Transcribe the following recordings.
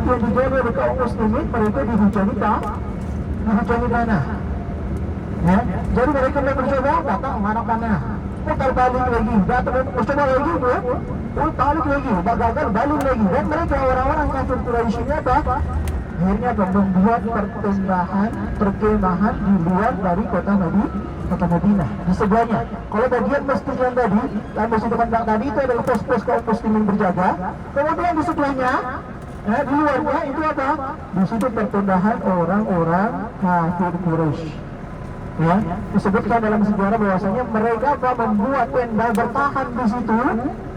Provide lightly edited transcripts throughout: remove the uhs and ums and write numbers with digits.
tauhid yang dijaga oleh kaum muslimin, mereka dihujani tanah. Ya, jadi mereka mencoba datang mana panah, putar balik lagi, datang mencoba lagi, putar balik lagi, gagal balik lagi. Dan mereka orang-orang kafir Quraisy ini apa? Akhirnya membuat perkemahan di luar dari kota Madinah di sebelahnya. Kalau bagian masjid yang tadi, yang masjid depan tadi itu adalah pos-pos kaum muslimin berjaga. Kemudian di sebelahnya, di luarnya itu apa? Di situ pertendahan orang-orang kafir Quraisy. Ya, disebutkan dalam sejarah bahwasanya mereka membuat tenda bertahan di situ,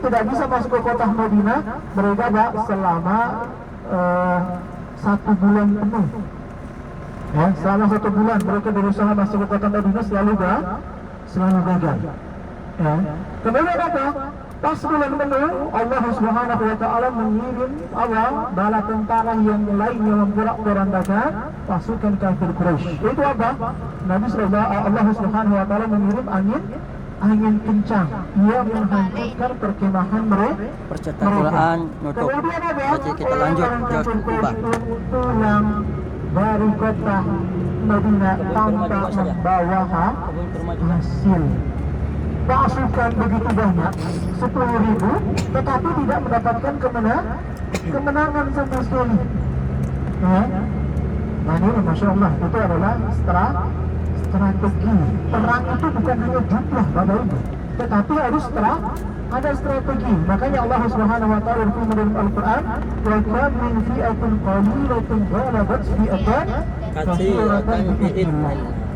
tidak bisa masuk ke kota Madinah. Mereka selama 1 bulan penuh. Ya, selama 1 bulan mereka berusaha masuk ke kota Madinah, selalu gagal. Ya. Kemudian apa? Pas bulan penuh, Allah Subhanahu wa taala mengirim bala tentara yang lain yang memporak-porandakan pasukan kafir Quraisy. Itu apa? Allah Subhanahu wa taala mengirim angin kencang. Ia menghancurkan perkemahan mereka. Percetakan nutup. Berarti kita lanjut Jos Kubah. Pulang dari kota Madinah tanpa membawa hasil. Pasukan begitu banyak, 10.000, tetapi tidak mendapatkan kemenangan sama sekali. Ya. Nah ini Masya Allah, itu adalah strategi. Perang itu bukan hanya jumlah Bapak Ibu, tetapi harus ada strategi. Makanya Allah Subhanahu wa taala berfirman dalam Al-Qur'an, "Wa kam min fi'atin qalilatin ghalabat fi'atan katsiratan bi'idznillah."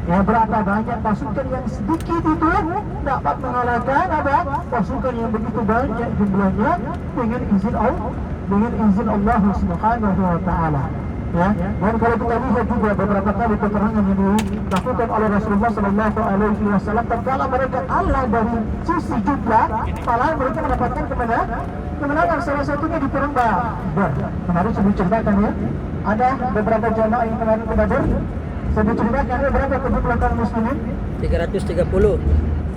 Ya, berapa banyak pasukan yang sedikit itu dapat mengalahkan pasukan yang begitu banyak jumlahnya dengan izin Allah Subhanahu wa taala. Ya, dan kalau kita lihat juga beberapa kali peperangan yang dilakukan oleh Rasulullah Shallallahu Alaihi Wasallam, tatkala mereka kalah dari sisi jumlah, malah mereka mendapatkan kemenangan. Salah satunya di perang Badar. Kemarin saya ceritakan ya, ada beberapa jamaah yang kemarin ke Badar. Saya ceritakan ada berapa jumlah kaum muslimin? 330.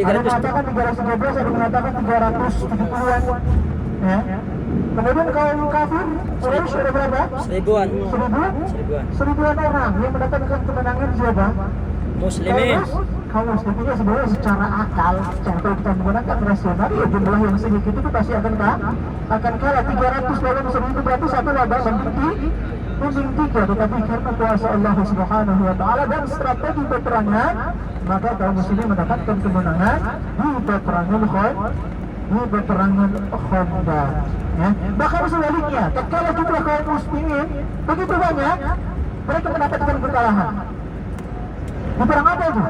Ada mengatakan 313, ada mengatakan 370-an. Ya. Kemudian kaum kafir Quraisy ada berapa? 1000-an. 1000-an orang yang mendapatkan kemenangan siapa? Muslimin. Kaum muslimin sebenarnya secara akal, kalau kita menggunakan rasional, ya jumlah yang sedikit itu pasti akan kalah. 300 lawan 1000 berarti satu labang mungkin 3, tetapi karena kuasa Allah Subhanahu wa taala dan strategi peperangan, maka kaum muslimin mendapatkan kemenangan di peperangan Khandaq. Ya. Bahkan sebaliknya, tatkala jumlah kaum muslimin begitu banyak, mereka mendapatkan kekalahan. Di perang apa itu?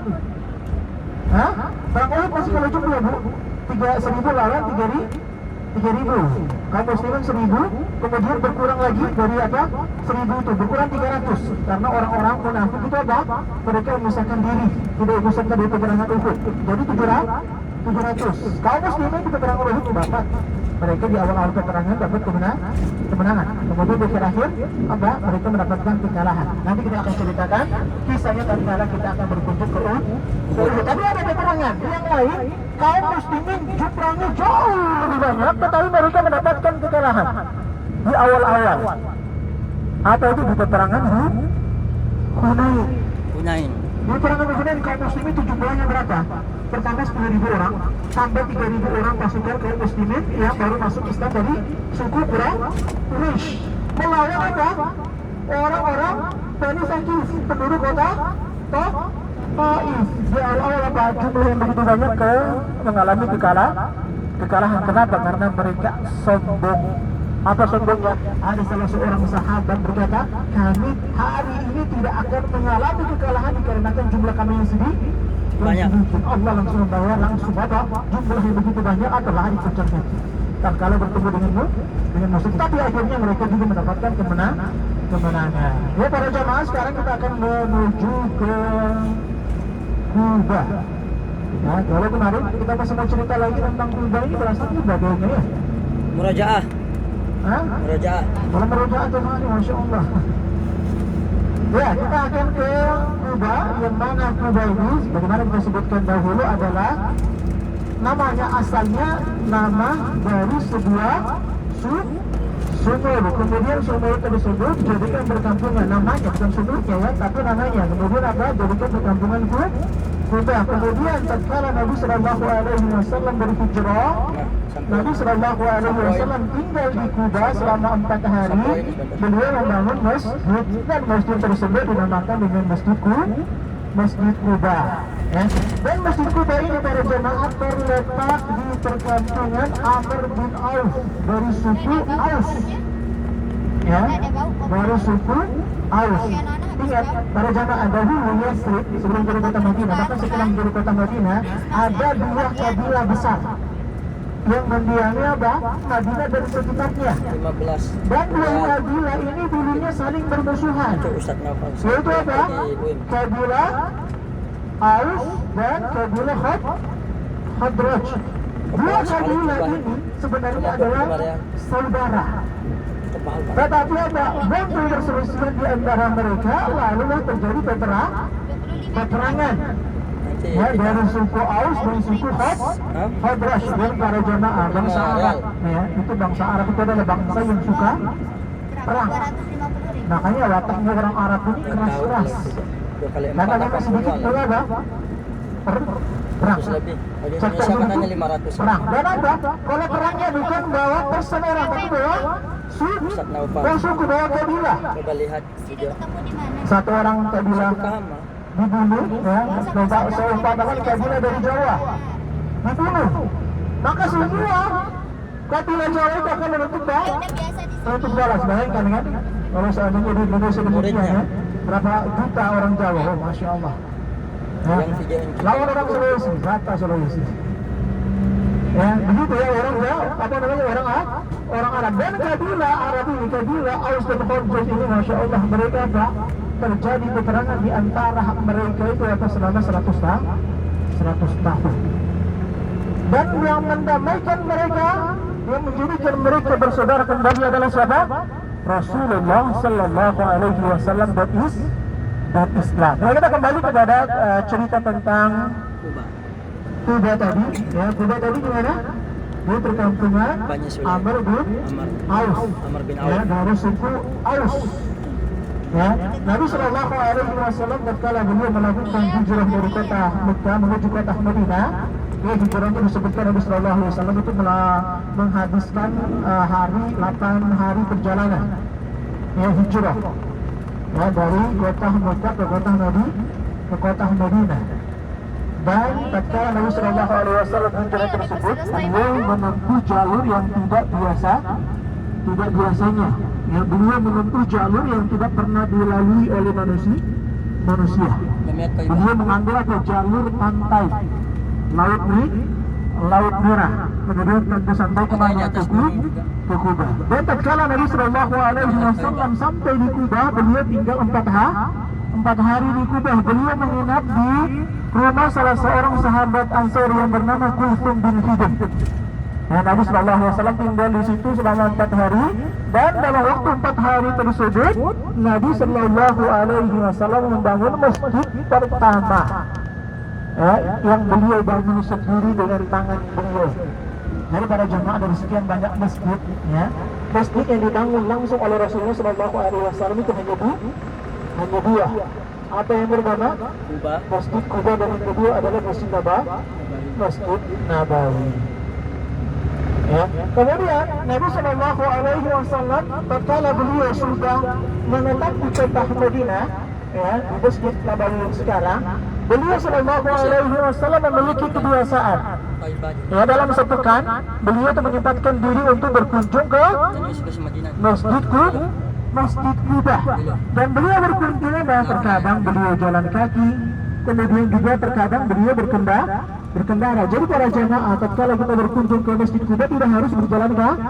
Perang Uhud masih kalau jumlah 1.000 lawan 3.000. Kaum muslimin 1.000, kemudian berkurang lagi dari 1.000 itu berkurang 300 karena orang-orang munafik itu mereka memisahkan diri, tidak ikut di peperangan Uhud. Jadi 700. Kaum muslimin di peperangan Uhud dapat, mereka di awal-awal peperangan dapat kemenangan. Kemudian di akhir mereka mendapatkan kekalahan. Nanti kita akan ceritakan kisahnya tatkala kita akan berkunjung ke Uhud. Tapi ada peperangan yang lain, kaum muslimin jumlahnya jauh lebih banyak, tetapi mereka mendapatkan kekalahan di awal-awal. Apa itu di peperangan Hunain. Di peperangan Hunain kaum muslimin itu jumlahnya berapa? Pertama 10.000 orang, sampai 3.000 orang pasukan kaum muslimin yang baru masuk Islam dari suku Quraisy melawan orang-orang Bani Saqif, penduduk kota Taif. Di awal-awal jumlah yang begitu banyak mengalami kekalahan. Kenapa? Karena mereka sombong. Apa sombongnya? Ada salah seorang sahabat berkata, kami hari ini tidak akan mengalami kekalahan dikarenakan jumlah kami yang sedikit. Banyak. Allah langsung membayar jumlah yang begitu banyak adalah dipecahkan. Dan kalau bertemu dengan musuh, tapi akhirnya mereka juga mendapatkan kemenangan. Ya para jamaah, sekarang kita akan menuju ke Kubah. Nah, kalau kemarin kita masih mau cerita lagi tentang Kubah ini berasanya bagaimana ya? Murajaah. Murajaah. Kalau murajaah itu Masya Allah. Ya, kita akan ke Kubah, yang mana Kubah ini, bagaimana kita sebutkan dahulu adalah namanya asalnya nama dari sebuah sumur. Kemudian sumur tersebut jadikan perkampungan, namanya bukan sumurnya ya, tapi namanya. Kemudian apa? Jadikan perkampungan Kuba. Kemudian tatkala Nabi Sallallahu Alaihi Wasallam berhijrah, Nabi Sallallahu Alaihi Wasallam tinggal di Kuba selama 4 hari. Beliau membangun masjid dan masjid tersebut dinamakan dengan Masjid Kuba. Ya. Dan Masjid Kuba ini para jemaah terletak di perkampungan Amr bin Auf dari suku Aus. Ya, dari suku Aus. Ingat, para jemaah dahulu Yathrib sebelum jadi kota Madinah, bahkan setelah menjadi kota Madinah, ada 2 kabilah besar yang mendiami apa? Madinah dan sekitarnya. 15. Dan 2 kabilah ini dulunya saling bermusuhan. Yaitu apa? Kabilah Aus dan kabilah Khadraj. 2 kabilah ini sebenarnya adalah saudara. Tetapi apa? Muncul perselisihan di antara mereka, lalu terjadi peperangan. Ya, dari suku Aus dan suku Khadraj dan para jemaah bangsa Arab. Ya, itu bangsa Arab itu adalah bangsa yang suka perang. Makanya wataknya orang Arab ini keras-keras. Karena mereka sedikit apa? Perang. Perang. Dan apa? Kalau perangnya bukan bawa person orang, tapi bawa suku, bawa kabilah. Coba lihat video. Satu orang kabilah dibunuh, ya, seumpamakan kabilah dari Jawa dibunuh, maka semua kabilah Jawa itu akan menuntut balas. Bayangkan kan, kalau seandainya di Indonesia demikian ya, berapa juta orang Jawa, oh masya Allah. Ya. Lawan orang Sulawesi, rata Sulawesi. Ya, begitu ya orang Jawa, apa namanya orang Arab dan kabilah Arab ini, kabilah Aus dan Khadraj ini, masya Allah mereka apa? Terjadi peperangan di antara mereka itu selama 100 tahun. Dan yang mendamaikan mereka, yang menjadikan mereka bersaudara kembali adalah siapa? Rasulullah Sallallahu Alaihi Wasallam dan Islam. Nah, kita kembali kepada cerita tentang Kuba tadi. Ya, Kuba tadi gimana? Dia perkampungan Amr bin Auf. Ya, dari suku Aus. Ya, Nabi Sallallahu Alaihi Wasallam tatkala beliau melakukan hijrah dari kota Mekah menuju kota Madinah, ya hijrah itu disebutkan Nabi Sallallahu Alaihi Wasallam itu menghabiskan 8 hari perjalanan. Ya hijrah. Ya, dari kota Mekah ke kota Madinah. Dan tatkala Nabi Sallallahu Alaihi Wasallam hijrah tersebut, beliau menempuh jalur yang tidak biasanya. Ya, beliau menempuh jalur yang tidak pernah dilalui oleh manusia. Beliau mengambil jalur pantai Laut Merah, kemudian tentu sampai ke mana? Ke Kuba. Dan tatkala Nabi Sallallahu Alaihi Wasallam sampai di Kuba, beliau tinggal 4 hari di Kuba. Beliau menginap di rumah salah seorang sahabat Ansor yang bernama Kulthum bin Hidam. Nah, Nabi Sallallahu Alaihi Wasallam tinggal di situ selama 4 hari, dan dalam waktu 4 hari tersebut Nabi Sallallahu Alaihi Wasallam membangun masjid pertama, ya, yang beliau bangun sendiri dengan tangan beliau. Jadi para jemaah dari sekian banyak masjid, ya, masjid yang dibangun langsung oleh Rasulullah Sallallahu Alaihi Wasallam itu hanya 2. Apa yang bernama? Masjid Kuba, dan yang kedua adalah Masjid Nabawi. Ya. Kemudian Nabi Sallallahu Alaihi Wasallam tatkala beliau sudah menetap di kota Madinah, ya, di Masjid Nabawi sekarang, beliau Sallallahu Alaihi Wasallam memiliki kebiasaan. Ya, dalam sepekan beliau menyempatkan diri untuk berkunjung ke Masjid Kuba. Dan beliau berkunjung, terkadang beliau jalan kaki, kemudian juga terkadang beliau berkendara. Jadi para jemaah tatkala kita berkunjung ke Masjid Kuba tidak harus berjalan kaki,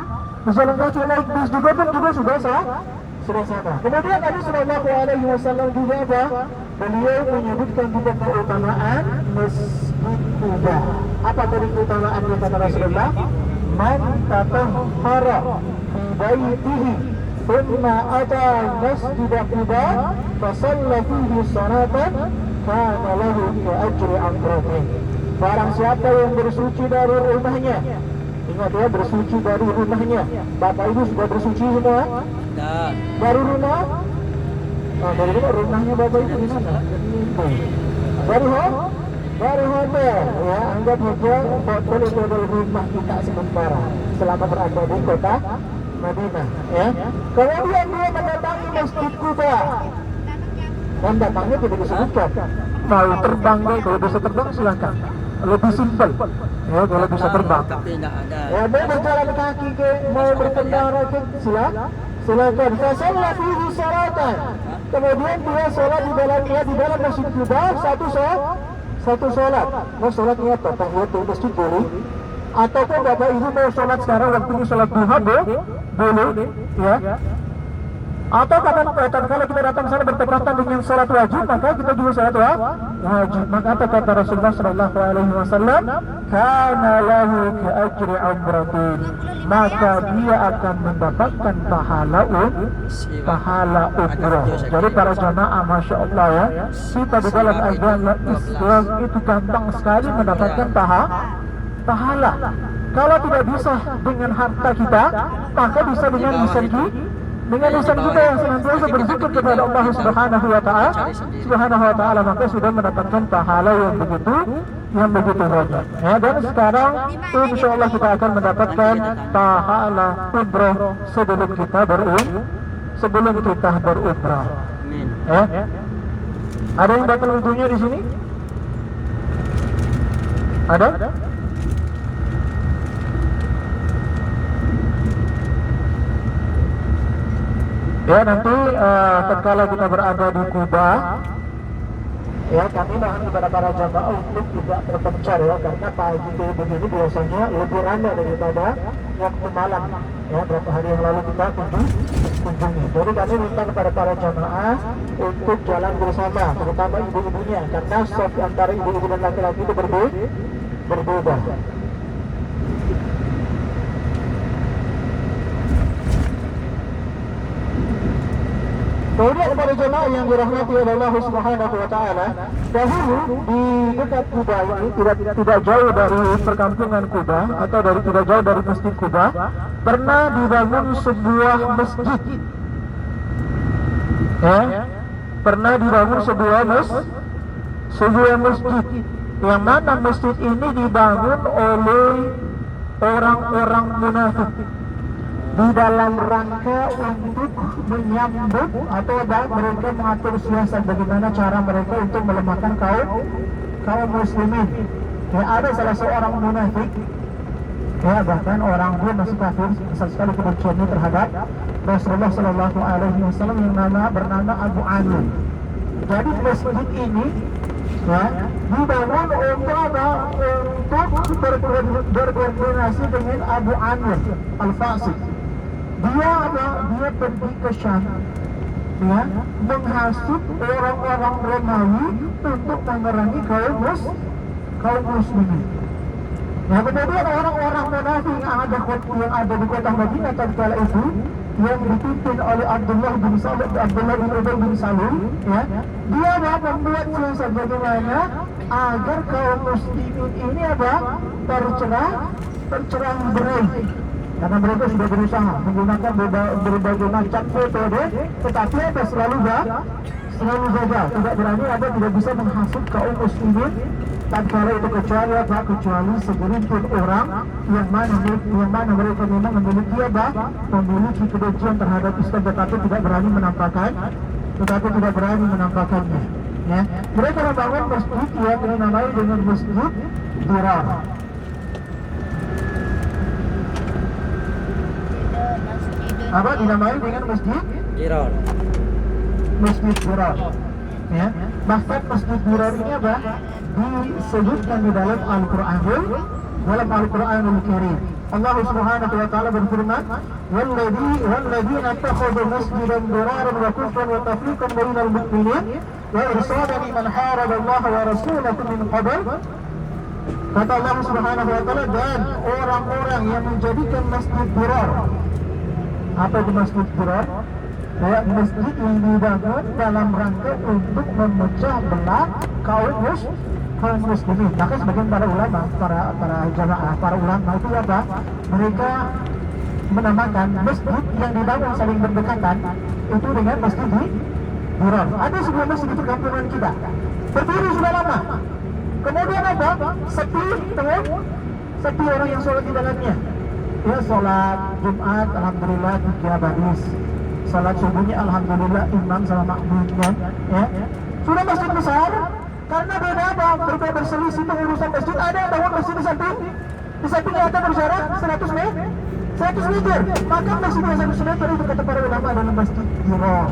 naik bis juga pun juga sudah sah. Kemudian Nabi Sallallahu Alaihi Wasallam juga beliau menyebutkan juga keutamaan Masjid Kuba. Apa tadi keutamaannya kata Rasulullah? Man tatahhara fi baitihi thumma ata Masjid Kuba fa shalla fihi salatan kana lahu ajru umrah. Barang siapa yang bersuci dari rumahnya, Ingat ya, bersuci dari rumahnya. Bapak Ibu sudah bersuci semua? Dan Dari rumah? Oh, dari rumahnya Bapak Ibu di mana? Dari hotel, ya, anggap hotel itu adalah rumah kita sementara selama berada di kota Madinah, ya. Kemudian dia mendatangi Masjid Kuba. Dan datangnya tidak disebutkan. Mau terbang deh, kalau bisa terbang silakan. Lebih simpel, ya, kalau bisa terbang. tapi tidak ada. Ya, mau berjalan kaki ke, mau berkendara ke, silakan. Fasallah fihi salatan. Kemudian dia sholat di dalam Masjid Kuba, satu sholat. Mau sholatnya apa? Tahiyatul masjid boleh. Ataupun Bapak Ibu mau sholat sekarang waktunya sholat duha boleh, ya. Atau kalau kita datang sana bertepatan dengan sholat wajib, maka kita juga sholat wajib. Maka apa kata Rasulullah Sallallahu Alaihi Wasallam? Kana lahu ka'ajri umratin. Maka dia akan mendapatkan pahala umrah. Jadi para jamaah, masya Allah ya, kita di dalam agama Islam itu gampang sekali mendapatkan pahala. Kalau tidak bisa dengan harta kita, maka bisa dengan lisan kita yang senantiasa berzikir kepada Allah Subhanahu wa taala, maka sudah mendapatkan pahala yang begitu banyak. Ya, dan sekarang insyaallah kita akan mendapatkan pahala umrah sebelum kita berumrah. Amin. Ya. Ada yang batal wudunya di sini? Ada? Ya, nanti tatkala kita berada di Kuba, ya, kami mohon kepada para jamaah untuk tidak terpencar ya, karena pagi begini biasanya lebih ramai daripada waktu malam. Ya, berapa hari yang lalu kita kunjungi. Jadi kami minta kepada para jamaah untuk jalan bersama, terutama ibu-ibunya, karena soft antara ibu-ibu dan laki-laki itu berbeda. Kemudian kepada jemaah yang dirahmati oleh Allah Subhanahu wa taala, dahulu di dekat Kuba ini tidak jauh dari perkampungan Kuba atau tidak jauh dari Masjid Kuba, pernah dibangun sebuah masjid. Ya, pernah dibangun sebuah masjid yang mana masjid ini dibangun oleh orang-orang munafik di dalam rangka untuk menyambut atau mereka mengatur siasat bagaimana cara mereka untuk melemahkan kaum muslimin. Ya, ada salah seorang munafik, ya, bahkan orang dia masih kafir, besar sekali kebenciannya terhadap Rasulullah Sallallahu Alaihi Wasallam yang bernama Abu Anil. Jadi masjid ini, ya, dibangun untuk berkoordinasi dengan Abu Anil Al-Fasik. Dia pergi ke Syam, ya, menghasut orang-orang Romawi untuk memerangi kaum muslimin. Ya, kemudian orang-orang munafik yang ada di kota Madinah tatkala itu, yang dipimpin oleh Abdullah bin Ubay bin Salul, ya, dia membuat siasat bagaimana agar kaum muslimin ini tercerah berai. Karena mereka sudah berusaha menggunakan berbagai macam metode, tetapi selalu gagal. Tidak berani, tidak bisa menghasut kaum muslimin tatkala itu kecuali segelintir orang yang mana mereka memang memiliki kebencian terhadap Islam, tetapi tidak berani menampakkannya. Ya, mereka membangun masjid yang dinamai dengan Masjid Dirar. Apa dinamai dengan Masjid Dirar. Ya, bahkan Masjid Dirar ini disebutkan di dalam Al-Qur'anul Karim. Allah Subhanahu wa taala berfirman, "Walladzina ittakhadhu masjidan diraran wa kufran wa tafriqan bainal mu'minin wa irsadan liman haraba Allah wa rasulahu min qabl." Kata Allah Subhanahu wa taala, dan orang-orang yang menjadikan Masjid Dirar. Apa itu Masjid Dirar? Ya, masjid yang dibangun dalam rangka untuk memecah belah kaum kaum muslimin. Maka sebagian para ulama, para jamaah, para ulama itu apa? Mereka menamakan masjid yang dibangun saling berdekatan itu dengan masjid di Dirar. Ada sebuah masjid itu kampungan kita, berdiri sudah lama. Kemudian apa? Sepi, sepi orang yang sholat di dalamnya. Ya, sholat Jumat, alhamdulillah 3 baris. Sholat subuhnya alhamdulillah imam sama makmumnya. Ya, sudah masjid besar. Karena beda apa? Berbeda berselisih pengurusan masjid. Ada yang bangun masjid di sampingnya ada berjarak 100 meter. 100 meter. Maka masjid yang 100 meter itu kata para ulama adalah masjid Dirar.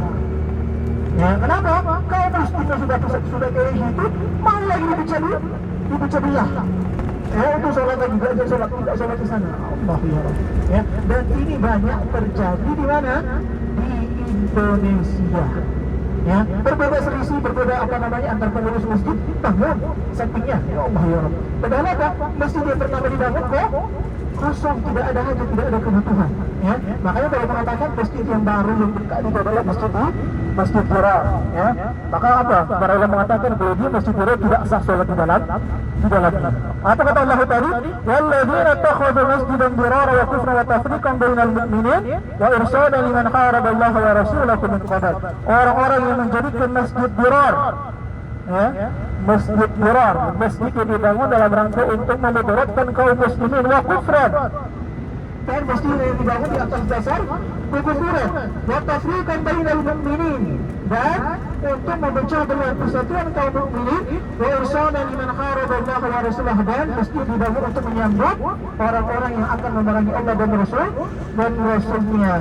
Ya, kenapa? Kalau masjidnya sudah kayak gitu, mau lagi dipecah belah. Ya, untuk sholat lagi, belajar sholat, tidak sholat di sana. Allah ya Rabbi. Ya, dan ini banyak terjadi di mana? Di Indonesia. Ya, berbeda selisih, berbeda apa namanya antar pengurus masjid, bangun sampingnya. Ya Allah ya Rabbi. Padahal apa? Masjid yang pertama dibangun kok kosong, tidak ada hajat, tidak ada kebutuhan. Ya, makanya kalau mengatakan masjid yang baru yang dekat itu adalah masjid Dirar. Ya, maka apa? Para ulama mengatakan kalau dia masjid Dirar tidak sah sholat di dalamnya. Apa kata Allah tadi? Walladzina takhadhu masjidan dirara wa kufran wa tafriqan bainal mu'minin wa irsadan liman haraba Allah wa rasulahu min qabl. Orang-orang yang menjadikan masjid Dirar, ya, masjid Dirar, masjid yang dibangun dalam rangka untuk memudaratkan kaum muslimin wa kufran. Dan masjid yang dibangun di atas dasar kekufuran wa tafriqan bainal mu'minin, dan untuk memecah belah persatuan kaum mukminin wa irsadan liman haraba Allah wa rasulahu, dan masjid dibangun untuk menyambut orang-orang yang akan memerangi Allah dan Rasulnya.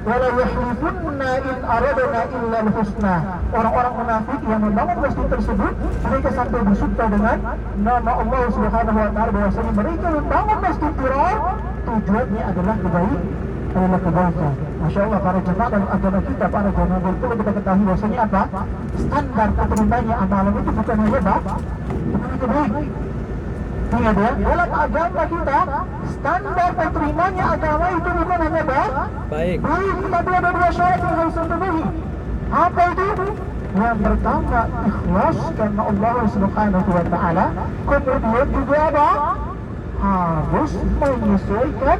Wala yahlifunna in aradna illa al-husna. Orang-orang munafik yang membangun masjid tersebut, mereka sampai bersumpah dengan nama Allah Subhanahu wa taala bahwasanya mereka membangun masjid Dirar tujuannya adalah kebaikan. Masya Allah, para jemaah dalam agama kita, para jemaah perlu kita ketahui bahwasanya apa? Standar keterimanya amalan itu bukan hanya baik. Ingat ya, dalam agama kita standar keterimanya agama itu bukan hanya baik. Tapi ada 2 syarat yang harus terpenuhi. Apa itu? Yang pertama, ikhlas karena Allah Subhanahu wa taala. Kemudian juga apa? Harus menyesuaikan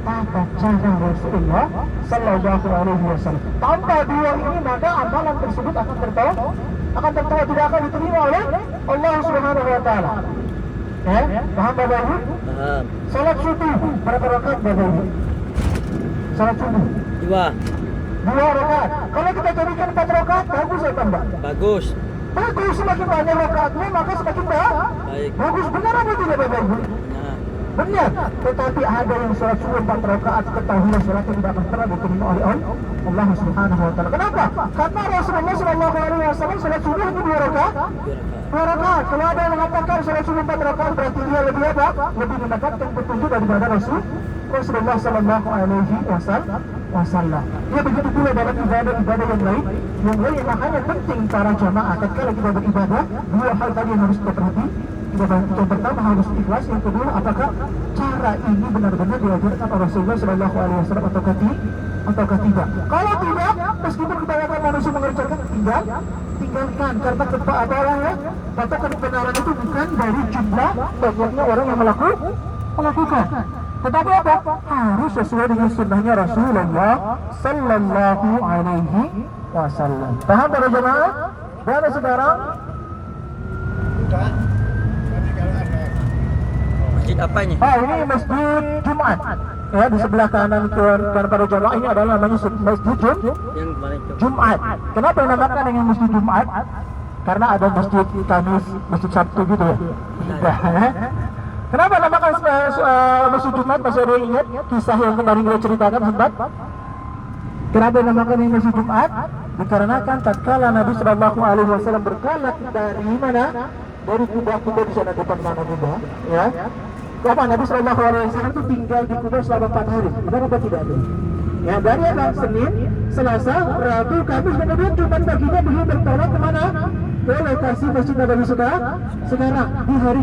tata cara Rasulullah Sallallahu Alaihi Wasallam. Tanpa 2 ini maka amalan tersebut akan tertolak, tidak akan diterima oleh Allah Subhanahu Wa Taala. Paham Bapak Ibu? Paham. Salat subuh berapa rakaat Bapak Ibu? Salat subuh 2 rakaat. Kalau kita jadikan 4 rakaat, bagus atau tambah? Bagus. Semakin banyak rakaatnya maka semakin Baik. bagus. Benar apa tidak Bapak Ibu? Benar, tetapi ada yang sholat subuh 4 rakaat, ketahuilah sholatnya tidak akan pernah diterima oleh Allah Subhanahu wa taala. Kenapa? Karena Rasulullah Sallallahu Alaihi Wasallam sholat subuh hanya 2 rakaat. 2 rakaat. Kalau ada yang mengatakan sholat subuh 4 rakaat, berarti dia lebih apa? Lebih mendapatkan petunjuk daripada Rasulullah Sallallahu Alaihi Wasallam. Ya, begitu pula dalam ibadah yang lain. Makanya penting para jamaah ketika kita beribadah, 2 hal tadi yang harus kita perhatikan. Yang pertama harus ikhlas, yang kedua apakah cara ini benar-benar diajarkan oleh Rasulullah Sallallahu Alaihi Wasallam ataukah tidak. Kalau tidak, meskipun kebanyakan manusia mengerjakan, tinggalkan, karena kebenarannya, katakan kebenaran itu bukan dari jumlah banyaknya orang yang melakukan. Tetapi apa? Harus sesuai dengan sunnahnya Rasulullah Sallallahu Alaihi Wasallam. Paham para jemaah? Dan sekarang Masjid apa ini? ini masjid Jumat. Ya, di sebelah kanan pada jemaah ini adalah namanya masjid Yang kemarin itu. Jumat. Kenapa dinamakan dengan masjid Jumat? Karena ada masjid Kamis, masjid Sabtu gitu ya. Kenapa namakan masjid Jumat? Masih ada yang ingat kisah yang kemarin kita ceritakan sempat? Kenapa dinamakan ini masjid Jumat? Dikarenakan tatkala Nabi Sallallahu Alaihi Wasallam bertolak dari mana? Dari Kuba di sana depan mana Kuba, ya. Apa Nabi Sallallahu Alaihi Wasallam itu tinggal di Kuba selama 4 hari. Benar apa tidak itu? Ya, dari Senin, Selasa, Rabu, Kamis, kemudian Jumat paginya beliau bertolak kemana? Ke lokasi Masjid Nabawi sekarang di hari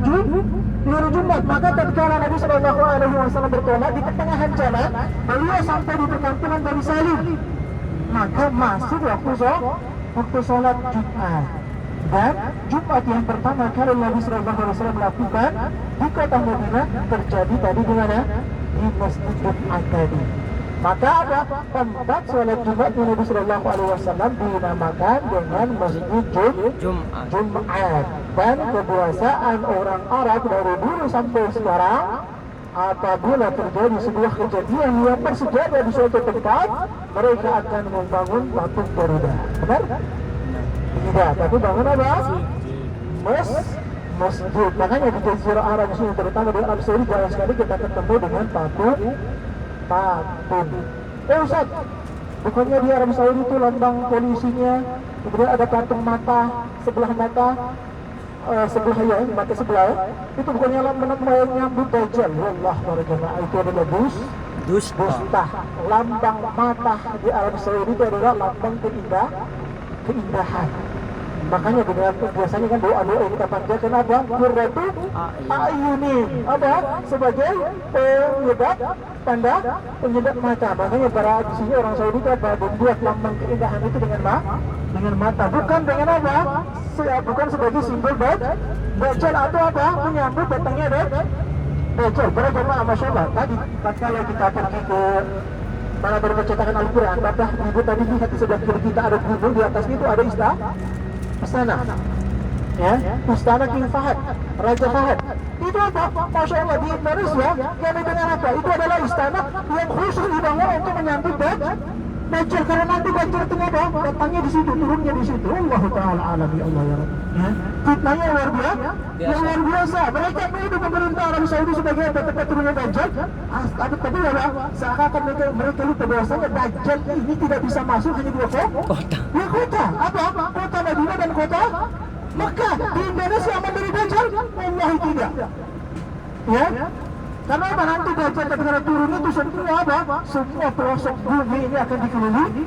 Jumat. Maka tatkala Nabi Sallallahu Alaihi Wasallam bertolak di pertengahan jalan, beliau sampai di perkampungan Bani Salim. Maka masuk waktu sholat Jumat. Dan Jumat yang pertama kali Nabi Sallallahu Alaihi Wasallam melakukan di kota Madinah terjadi tadi di mana? Di Masjidul Aqaba. Maka ada tempat sholat Jumat yang Nabi Sallallahu Alaihi Wasallam dinamakan dengan Masjid Jumat. Dan kebiasaan orang Arab dari dulu sampai sekarang, apabila terjadi sebuah kejadian yang bersejarah di suatu tempat, mereka akan membangun patung Garuda. Benar? Tidak, tapi bangun apa? Masjid. Makanya di Jazirah Arab sini, terutama di Arab Saudi, jarang sekali kita ketemu dengan patung. Ustaz, bukannya di Arab Saudi itu lambang polisinya, kemudian ada patung mata, sebelah mata, mata sebelah, itu bukannya lambang menyambut Dajjal. Wallah warahmatullahi, itu adalah dusta. Lambang mata di Arab Saudi itu adalah lambang keindahan. Makanya biasanya kan doa-doa kita panjatkan apa? Qurratu a'yunin. Ada sebagai penyedap mata. Makanya para di sini orang Saudi itu apa? Membuat lambang keindahan itu dengan mata. Bukan dengan apa? Bukan sebagai simbol Dajjal atau apa? Menyambut datangnya Dajjal. Para jemaah Masya Allah, tadi kalau kita pergi ke mana percetakan Al-Quran, maka ibu tadi lihat di sebelah kiri kita ada gunung, di atasnya itu ada istana, ya, istana King Fahad, Raja Fahad. Itu apa? Masya Allah, di Indonesia kami dengar apa? Itu adalah istana yang khusus dibangun untuk menyambut Dajjal, karena nanti Dajjal itu apa? Datangnya di situ, turunnya di situ. Allah Taala alam, ya Allah ya Rabbi. Ya. Fitnahnya luar biasa. Mereka menuduh pemerintah Arab Saudi sebagai tempat turunnya Dajjal. Tapi apa? Seakan mereka lupa bahwasanya Dajjal ini tidak bisa masuk hanya dua kota. Apa? Kota Madinah dan kota Mekah. Di Indonesia aman dari Dajjal? Wallahi tidak. Ya. Karena apa? Nanti Dajjal ketika turun itu semua apa? Semua pelosok bumi ini akan dikelilingi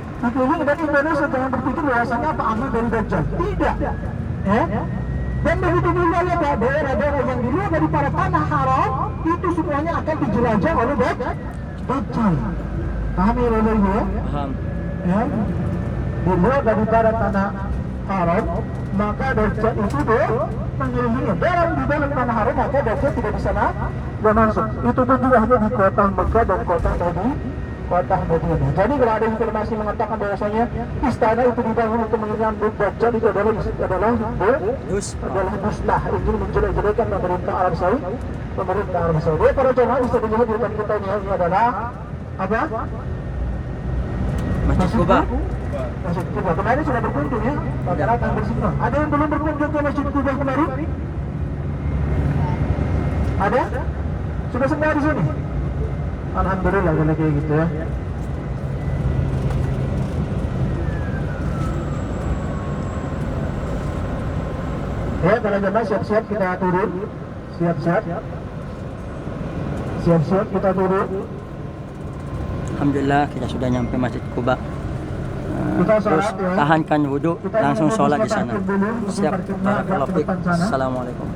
dan Indonesia jangan berpikir bahwasanya apa aman dari Dajjal. Tidak. Ya. Dan begitu juga ya daerah-daerah yang di luar daripada tanah haram itu semuanya akan dijelajah oleh Dajjal. Paham ya Bapak Ibu ya? Paham. Ya. Di luar daripada tanah haram maka Dajjal itu mengelilingi. Di dalam tanah haram maka Dajjal tidak bisa masuk. Itu pun juga hanya di kota Mekah dan kota Madinah. Jadi kalau ada informasi mengatakan bahwasanya istana itu dibangun untuk menyambut Dajjal, itu adalah duslah. Ini menjelek-jelekan pemerintah Arab Saudi. Para jemaah bisa dilihat di depan kita ini adalah apa? Masjid Quba. Masjid Quba. Kemarin sudah berkunjung ya. Rata-rata bersih. Ada yang belum berkunjung ke Masjid Quba kemarin? Ada? Sudah semua di sini? Alhamdulillah kalau kayak gitu ya. Ya, para jemaah siap-siap kita turun. Siap-siap kita turun. Alhamdulillah kita sudah nyampe Masjid Quba. Terus ya. tahankan wudhu, langsung sholat di sana. Siap. Barakallahu fiik. Assalamualaikum.